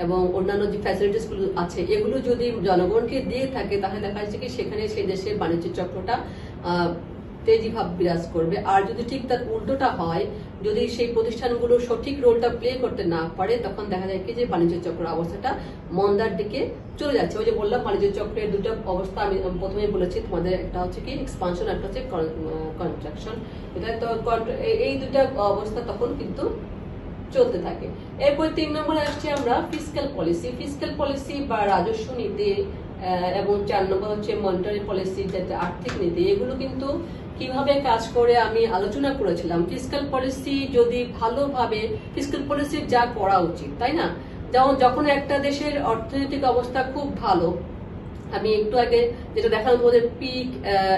এবং অন্যান্য যে ফ্যাসিলিটিস গুলো আছে এগুলো যদি জনগণকে দিয়ে থাকে, তাহলে দেখা যাচ্ছে কি সেখানে সেই দেশের বাণিজ্য চক্রটা তেজি ভাব বিরাজ করবে। আর যদি ঠিক তার উল্টোটা হয়, যদি সেই প্রতিষ্ঠানগুলো সঠিক রোলটা প্লে করতে না পারে, তখন দেখা যায় কি যে বাণিজ্য চক্র অবস্থাটা মন্দার দিকে চলে যাচ্ছে। ওই যে বললাম বাণিজ্য চক্রের দুটো অবস্থা আমি প্রথমে বলেছি তোমাদের, একটা হচ্ছে কি এক্সপানশন, একটা হচ্ছে কন্ট্রাকশন। এটা তো এই দুটা অবস্থা তখন কিন্তু চলতে থাকে। এরপর 3 নম্বরে আসছে আমরা ফিসক্যাল পলিসি। ফিসক্যাল পলিসি বা রাজস্ব নীতি, এবং 4 নম্বর হচ্ছে মনিটারি পলিসি, যেটা আর্থিক নীতি। এগুলো কিন্তু কিভাবে কাজ করে আমি আলোচনা করেছিলাম। ফিসক্যাল পলিসি যদি ভালোভাবে, ফিসক্যাল পলিসির যা করা উচিত, তাই না? যেমন যখন একটা দেশের অর্থনৈতিক অবস্থা খুব ভালো, আমি একটু আগে যেটা দেখালাম তোমাদের পিক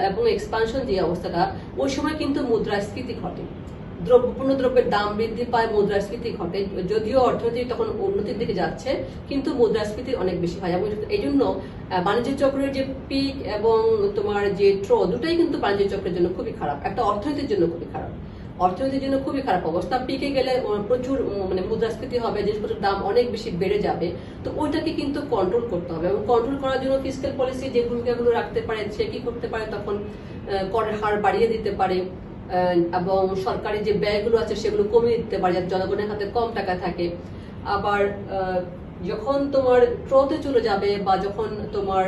এবং এক্সপানশন যে অবস্থাটা, ওই সময় কিন্তু মুদ্রাস্ফীতি ঘটে, পণ্য দ্রব্যের দাম বৃদ্ধি পায়, মুদ্রাস্ফীতি ঘটে। যদিও অর্থনীতি তখন উন্নতির দিকে যাচ্ছে, কিন্তু মুদ্রাস্ফীতি অনেক বেশি হয়। এবং এই জন্য বাণিজ্য চক্রের যে পিক এবং তোমার যে ট্রো, দুটাই কিন্তু বাণিজ্য চক্রের জন্য খুবই খারাপ, একটা অর্থনীতির জন্য খুবই খারাপ। অর্থনীতির জন্য খুবই খারাপ অবস্থা। পিকে গেলে প্রচুর মুদ্রাস্ফীতি হবে, জিনিসপত্রের দাম অনেক বেশি বেড়ে যাবে। তো ওইটাকে কিন্তু কন্ট্রোল করতে হবে, এবং কন্ট্রোল করার জন্য ফিসক্যাল পলিসি যে ভূমিকাগুলো রাখতে পারে, সে কি করতে পারে, তখন করের হার বাড়িয়ে দিতে পারে এবং সরকারি যে ব্যয়গুলো আছে সেগুলো কমিয়ে দিতে পারে, যাতে জনগণের হাতে কম টাকা থাকে। আবার যখন তোমার ট্রোতে চলে যাবে বা যখন তোমার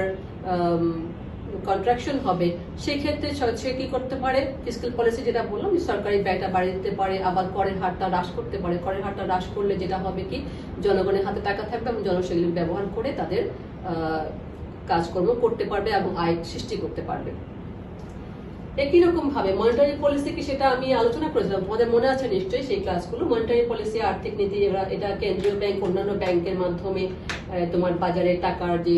কন্ট্রাকশন হবে, সেই ক্ষেত্রে সে কি করতে পারে, ফিসক্যাল পলিসি যেটা বললাম, সরকারি ব্যয়টা বাড়িয়ে দিতে পারে, আবার করের হারটা হ্রাস করতে পারে। করের হারটা হ্রাস করলে যেটা হবে কি, জনগণের হাতে টাকা থাকবে এবং জনগণ সেগুলো ব্যবহার করে তাদের কাজকর্ম করতে পারবে এবং আয় সৃষ্টি করতে পারবে। একই রকম ভাবে মনিটারি পলিসি কি, সেটা আমি আলোচনা করেছিলাম, তোমাদের মনে আছে নিশ্চয়ই সেই ক্লাসগুলো। মনিটারি পলিসি, আর্থিক নীতি, এটা কেন্দ্রীয় ব্যাংক অন্যান্য ব্যাংকের মাধ্যমে তোমার বাজারে টাকার যে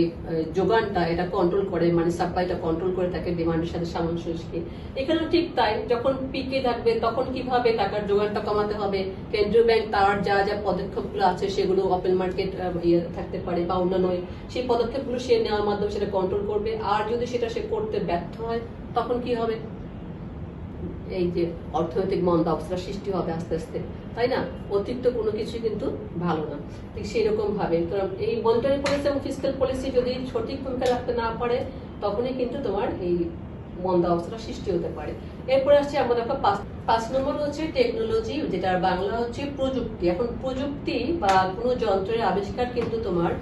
যোগানটা এটা কন্ট্রোল করে, মানে সাপ্লাইটা কন্ট্রোল করে থাকে ডিমান্ডের সাথে সামঞ্জস্যকে। এখানেও ঠিক তাই, যখন পিকে থাকবে তখন কিভাবে টাকার যোগানটা কমাতে হবে, কেন্দ্রীয় ব্যাংক তার যা যা পদক্ষেপগুলো আছে সেগুলো ওপেন মার্কেট থাকতে পারে বা অন্যান্য সেই পদক্ষেপগুলো সে নেওয়ার মাধ্যমে সেটা কন্ট্রোল করবে। আর যদি সেটা সে করতে ব্যর্থ হয়, তখন কি হবে, এই যে অর্থনৈতিক মন্দা অবস্থা সৃষ্টি হবে আস্তে আস্তে, তাই না? অতিরিক্ত কোনো কিছু কিন্তু ভালো না। ঠিক সেই রকম ভাবে এই মনিটারি পলিসি এবং ফিসক্যাল পলিসি যদি সঠিক ভূমিকা রাখতে না পারে, তখনই কিন্তু তোমার এই মন্দা অবস্থাটা সৃষ্টি হতে পারে। এরপরে আসছে আমাদের 5 নম্বর হচ্ছে টেকনোলজি, যেটার বাংলা হচ্ছে প্রযুক্তি। এখন প্রযুক্তি বা কোনো যন্ত্রের আবিষ্কার কিন্তু তোমার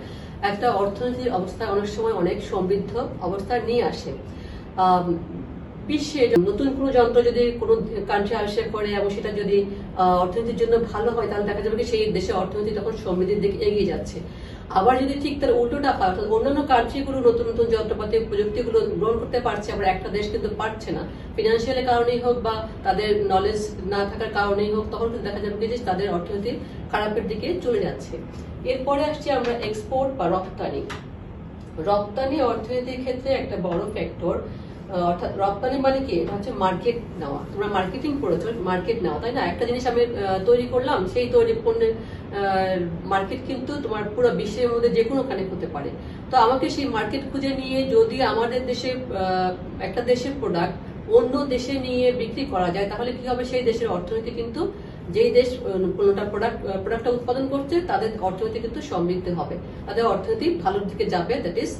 একটা অর্থনীতির অবস্থা অনেক সময় অনেক সমৃদ্ধ অবস্থা নিয়ে আসে। বিশ্বে নতুন কোনো যন্ত্র যদি কোনো কান্ট্রি আবিষ্কার করে এবং সেটা যদি অর্থনীতির জন্য ভালো হয়, তাহলে দেখা যাবে সেই দেশের অর্থনীতি তখন সমৃদ্ধির দিকে এগিয়ে যাচ্ছে। আবার যদি ঠিক তার উল্টোটা হয়, অর্থাৎ অন্যান্য কান্ট্রিগুলো নতুন নতুন যন্ত্রপাতি প্রযুক্তিগুলো গ্রহণ করতে পারছে, আবার একটা দেশ কিন্তু পারছে না, ফিনান্সিয়াল কারণেই হোক বা তাদের নলেজ না থাকার কারণেই হোক, তখন কিন্তু দেখা যাবে যে তাদের অর্থনীতি খারাপের দিকে চলে যাচ্ছে। এরপরে আসছি আমরা এক্সপোর্ট বা রপ্তানি। রপ্তানি অর্থনীতির ক্ষেত্রে একটা বড় ফ্যাক্টর। অর্থাৎ রপ্তানি মানে কি, এটা হচ্ছে মার্কেট নেওয়া। তোমরা মার্কেটিং করেছো, মার্কেট নেওয়া, তাই না? একটা জিনিস আমি তৈরি করলাম, সেই তৈরি পণ্যের মার্কেট কিন্তু তোমার পুরো বিশ্বের মধ্যে যে কোনোখানে হতে পারে। তো আমাকে সেই মার্কেট খুঁজে নিয়ে যদি আমাদের দেশে একটা দেশের প্রোডাক্ট অন্য দেশে নিয়ে বিক্রি করা যায়, তাহলে কি হবে, সেই দেশের অর্থনীতি কিন্তু, যেই দেশ কোনোটা প্রোডাক্টটা উৎপাদন করছে তাদের অর্থনীতি কিন্তু সমৃদ্ধ হবে, তাদের অর্থনীতি ভালোর দিকে যাবে, দ্যাট ইজ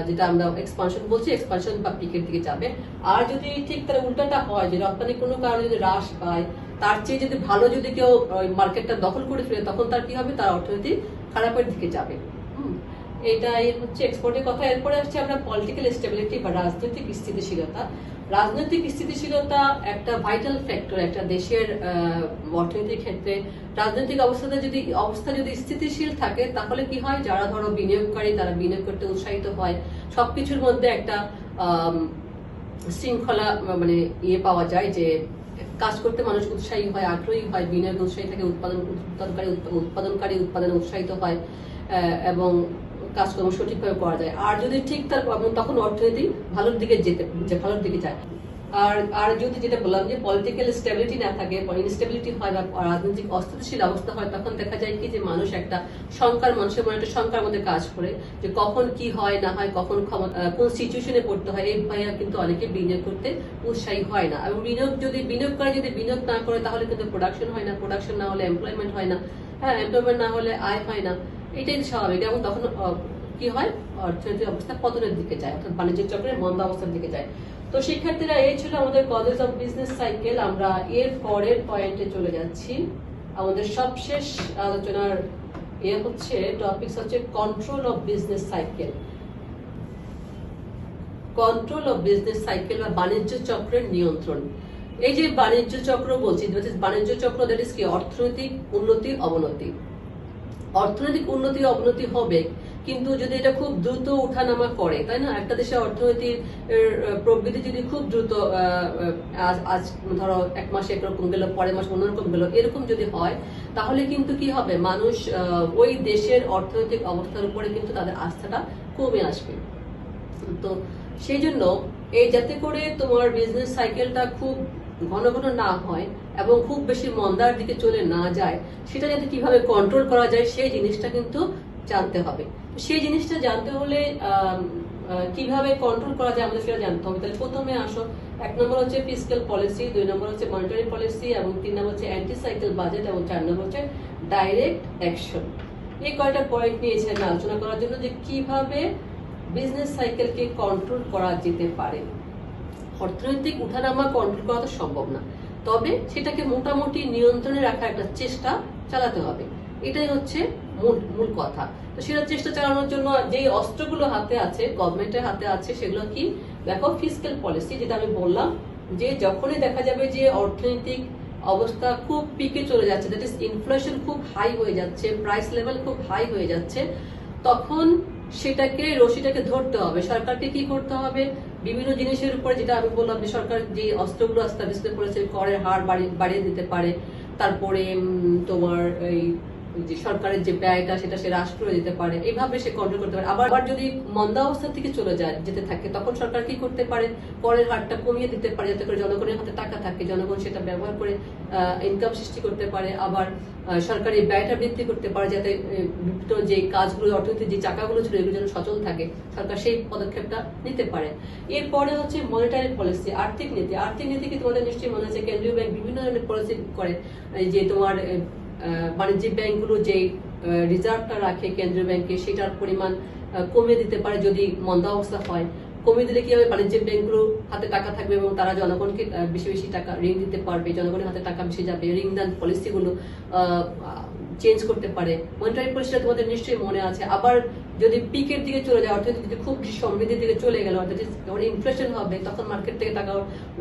যেটা আমরা এক্সপানশন বলছি, এক্সপানশন বা পিকের দিকে যাবে। আর যদি ঠিক তার উল্টাটা হয়, যে রপ্তানি কোনো কারণে যদি হ্রাস পায়, তার চেয়ে যদি ভালো যদি কেউ মার্কেটটা দখল করে ফেলে, তখন তার কি হবে, তার অর্থনীতি খারাপের দিকে যাবে। এটাই হচ্ছে এক্সপোর্টের কথা। এরপরে আসছে আমরা পলিটিক্যাল স্টেবিলিটি বা রাজনৈতিক স্থিতিশীলতা। রাজনৈতিক স্থিতিশীলতা একটা ভাইটাল ফ্যাক্টর একটা দেশের অর্থনীতির ক্ষেত্রে। রাজনৈতিক অবস্থা যদি স্থিতিশীল থাকে তাহলে কি হয়, যারা ধরো বিনিয়োগকারী তারা বিনিয়োগ করতে উৎসাহিত হয়, সবকিছুর মধ্যে একটা শৃঙ্খলা মানে পাওয়া যায়, যে কাজ করতে মানুষ উৎসাহী হয়, আগ্রহী হয়, বিনিয়োগ উৎসাহী থাকে, উৎপাদনকারী উৎপাদনে উৎসাহিত হয় এবং কাজকর্ম সঠিকভাবে করা যায়। আর যদি ঠিক তখন অর্থনীতি ভালোর দিকে যায়। আর যদি যেটা বললাম যে পলিটিক্যাল স্টেবিলিটি না থাকে, ইনস্টেবিলিটি হয় বা রাজনৈতিক অস্থিতিশীল অবস্থা হয়, তখন দেখা যায় কি যে মানুষের মনে একটা শঙ্কার মধ্যে কাজ করে, যে কখন কি হয় না হয়, কখন কোন সিচুয়েশনে পড়তে হয়। এই ভয়ে কিন্তু অনেকে বিনিয়োগ করতে উৎসাহী হয় না। এবং বিনিয়োগকারী যদি বিনিয়োগ না করে তাহলে কিন্তু প্রোডাকশন হয় না, প্রোডাকশন না হলে এমপ্লয়মেন্ট হয় না, হ্যাঁ এমপ্লয়মেন্ট না হলে আয় হয় না। এটাই স্বাভাবিক। এবং তখন কি হয়, অর্থনৈতিক অবস্থা পতনের দিকে যায়, অর্থাৎ বাণিজ্যিক চক্রের মন্দা অবস্থার দিকে যায়। তো শিক্ষার্থীরা, এই ছিল আমাদের কলেজ অফ বিজনেস সাইকেল। আমরা এর পরের পয়েন্টে চলে যাচ্ছি। আমাদের সবশেষ আলোচনার টপিকস হচ্ছে control of business cycle. Control of business cycle বা বাণিজ্য চক্রের নিয়ন্ত্রণ। এই যে বাণিজ্য চক্র বলছি, বাণিজ্য চক্র দ্যাট ইজ কি, অর্থনৈতিক উন্নতি অবনতি। অর্থনৈতিক উন্নতি অবনতি হবে, কিন্তু যদি এটা খুব দ্রুত উঠানামা করে, তাই না, একটা দেশের অর্থনীতির প্রবৃদ্ধি যদি খুব দ্রুত আজ ধরো এক মাসে একরকম গেল, পরের মাসে অন্যরকম গেল, এরকম যদি হয়, তাহলে কিন্তু কি হবে, মানুষ ওই দেশের অর্থনৈতিক অবস্থার উপরে কিন্তু তাদের আস্থাটা কমে আসবে। তো সেই জন্য এই যাতে করে তোমার বিজনেস সাইকেলটা খুব ঘন ঘন না হয় এবং খুব বেশি মন্দার দিকে চলে না যায়, সেটা যাতে কিভাবে কন্ট্রোল করা যায় সেই জিনিসটা কিন্তু জানতে হবে। সেই জিনিসটা জানতে হলে কিভাবে কন্ট্রোল করা যায় আমাদের সেটা জানতে হবে। তাহলে প্রথমে আসো, 1 নম্বর হচ্ছে ফিসক্যাল পলিসি, 2 নম্বর হচ্ছে মনিটারি পলিসি, এবং 3 নম্বর হচ্ছে অ্যান্টি সাইকেল বাজেট, এবং 4 নম্বর হচ্ছে ডাইরেক্ট অ্যাকশন। এই কয়টা পয়েন্ট নিয়েছে আমি আলোচনা করার জন্য, যে কিভাবে বিজনেস সাইকেলকে কন্ট্রোল করা যেতে পারে। অর্থনৈতিক উঠানামা কন্ট্রোল করা তো সম্ভব না, তবে সেটাকে মোটামুটি নিয়ন্ত্রণে রাখার একটা চেষ্টা চালাতে হবে। এটাই হচ্ছে মূল কথা। তো সেটা চেষ্টা চালানোর জন্য যে অস্ত্রগুলো হাতে আছে, গভর্নমেন্টের হাতে আছে, সেগুলো কি, দেখো ফিসক্যাল পলিসি, যেটা আমি বললাম, যে যখনই দেখা যাবে যে অর্থনৈতিক অবস্থা খুব পিকে চলে যাচ্ছে, দ্যাট ইজ ইনফ্লেশন খুব হাই হয়ে যাচ্ছে, প্রাইস লেভেল খুব হাই হয়ে যাচ্ছে, তখন রশিটাকে ধরতে হবে। সরকারকে কি করতে হবে, বিভিন্ন জিনিসের উপরে, যেটা আমি বললাম যে সরকার যে অস্ত্রগুলো আবিষ্কার করেছে, করের হার বাড়িয়ে দিতে পারে, তারপরে তোমার এই যে সরকারের যে ব্যয়টা সেটা সে হ্রাস করে দিতে পারে, এইভাবে সে কন্ট্রোল করতে পারে। আবার যদি মন্দা অবস্থার দিকে চলে যেতে থাকে, তখন সরকার কি করতে পারে, করের হারটা কমিয়ে দিতে পারে, যাতে করে জনগণের হাতে টাকা থাকে, জনগণ সেটা ব্যবহার করে ইনকাম সৃষ্টি করতে পারে। আবার সরকারি ব্যয়টা বৃদ্ধি করতে পারে, যাতে যে কাজগুলো, অর্থনীতির যে চাকাগুলো ছিল এগুলো যেন সচল থাকে, সরকার সেই পদক্ষেপটা নিতে পারে। এরপরে হচ্ছে মনিটারি পলিসি, আর্থিক নীতি। আর্থিক নীতি কি তোমাদের নিশ্চয়ই মনে আছে, কেন্দ্রীয় ব্যাংক বিভিন্ন ধরনের পলিসি করে, যে তোমার বাণিজ্যিক ব্যাংকগুলো যে রিজার্ভটা রাখে কেন্দ্রীয় ব্যাংকে, সেটার পরিমাণ কমিয়ে দিতে পারে যদি মন্দা অবস্থা হয়। কমিয়ে দিলে কি হবে, বাণিজ্যিক ব্যাংকগুলো হাতে টাকা থাকবে এবং তারা জনগণকে বেশি বেশি টাকা ঋণ দিতে পারবে, জনগণের হাতে টাকা বেশি যাবে, ঋণ দান পলিসিগুলো চেঞ্জ করতে পারে। মনিটারি পলিসিটা তোমাদের নিশ্চয়ই মনে আছে। আবার যদি পিকের দিকে চলে যায়, অর্থনীতি যদি খুব সমৃদ্ধির দিকে চলে গেল, অর্থাৎ যখন ইনফ্লেশন হবে, তখন মার্কেট থেকে টাকা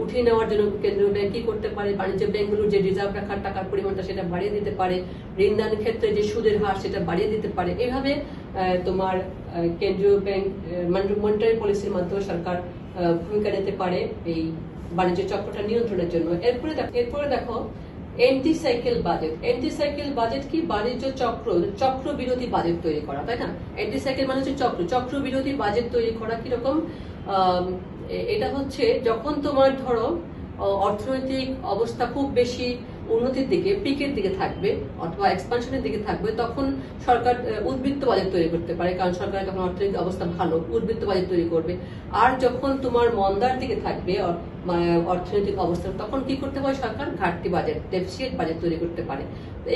উঠিয়ে নেওয়ার জন্য কেন্দ্রীয় ব্যাংক কি করতে পারে, বাণিজ্য ব্যাংকগুলোর যে রিজার্ভ রাখার টাকার পরিমাণটা সেটা বাড়িয়ে দিতে পারে, ঋণ দানের ক্ষেত্রে যে সুদের হার সেটা বাড়িয়ে দিতে পারে। এইভাবে তোমার কেন্দ্রীয় ব্যাংক মনিটারি পলিসির মাধ্যমে সরকার ভূমিকা নিতে পারে এই বাণিজ্য চক্রটা নিয়ন্ত্রণের জন্য। এরপরে দেখো anti cycle budget. Anti cycle budget কি, বাণিজ্য চক্র বিরোধী বাজেট তৈরি করা, তাই না। এন্টি সাইকেল মানে হচ্ছে চক্র বিরোধী বাজেট তৈরি করা। কিরকম, এটা হচ্ছে যখন তোমার ধরো অর্থনৈতিক অবস্থা খুব বেশি উন্নতির দিকে, পিকের দিকে থাকবে অথবা এক্সপানশনের দিকে থাকবে, তখন সরকার উদ্বৃত্ত বাজেট তৈরি করতে পারে, কারণ সরকারের তখন অর্থনৈতিক অবস্থা ভালো, উদ্বৃত্ত বাজেট তৈরি করবে। আর যখন তোমার মন্দার দিকে থাকবে অর্থনৈতিক অবস্থা, তখন কি করতে পারে, সরকার ঘাটতি বাজেট, ডেফিসিট বাজেট তৈরি করতে পারে।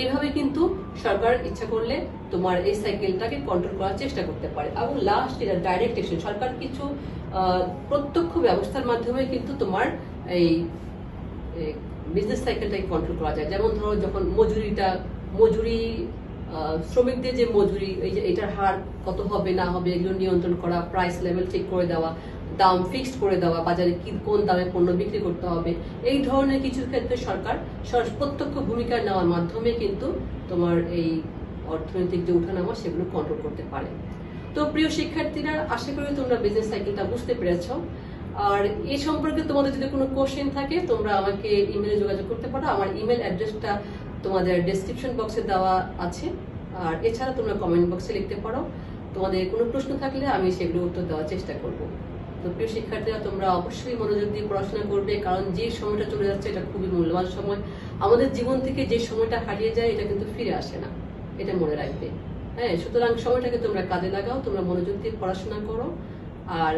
এইভাবে কিন্তু সরকার ইচ্ছা করলে তোমার এই সাইকেলটাকে কন্ট্রোল করার চেষ্টা করতে পারে। এবং লাস্ট, যেটা ডাইরেক্ট অ্যাকশন, সরকার কিছু প্রত্যক্ষ ব্যবস্থার মাধ্যমে কিন্তু তোমার এই বিজনেস সাইকেলটাকে কন্ট্রোল করা যায়। যেমন ধরো, যখন মজুরি শ্রমিকদের যে মজুরি, এই যে এটার হার কত হবে না হবে এগুলো নিয়ন্ত্রণ করা, প্রাইস লেভেল ঠিক করে দেওয়া, দাম ফিক্সড করে দেওয়া, বাজারে কোন দামে পণ্য বিক্রি করতে হবে, এই ধরনের কিছু ক্ষেত্রে সরকার প্রত্যক্ষ ভূমিকা নেওয়ার মাধ্যমে কিন্তু তোমার এই অর্থনৈতিক যে উঠানামা সেগুলো কন্ট্রোল করতে পারে। তো প্রিয় শিক্ষার্থীরা, আশা করি তোমরা বিজনেস সাইকেলটা বুঝতে পেরেছো। আর এই সম্পর্কে তোমাদের যদি কোনো কোশ্চেন থাকে তোমরা আমাকে ইমেলে যোগাযোগ করতে পারো। আমার ইমেল অ্যাড্রেসটা তোমাদের ডেসক্রিপশন বক্সে দেওয়া আছে, আর এছাড়া তোমরা কমেন্ট বক্সে লিখতে পারো। তোমাদের কোনো প্রশ্ন থাকলে আমি সেগুলো উত্তর দেওয়ার চেষ্টা করব। তো প্রিয় শিক্ষার্থীরা, তোমরা অবশ্যই মনোযোগ দিয়ে পড়াশোনা করবে, কারণ যে সময়টা চলে যাচ্ছে এটা খুবই মূল্যবান সময়। আমাদের জীবন থেকে যে সময়টা হারিয়ে যায় এটা কিন্তু ফিরে আসে না, এটা মনে রাখবে। হ্যাঁ, সুতরাং সময়টাকে তোমরা কাজে লাগাও, তোমরা মনোযোগ দিয়ে পড়াশোনা করো। আর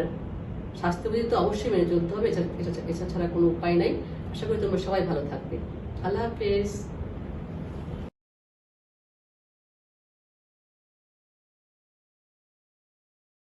স্বাস্থ্যবিধি তো অবশ্যই মেনে চলতে হবে, এটা ছাড়া কোনো উপায় নাই। আশা করি তোমরা সবাই ভালো থাকবে। আল্লাহ হাফেজ।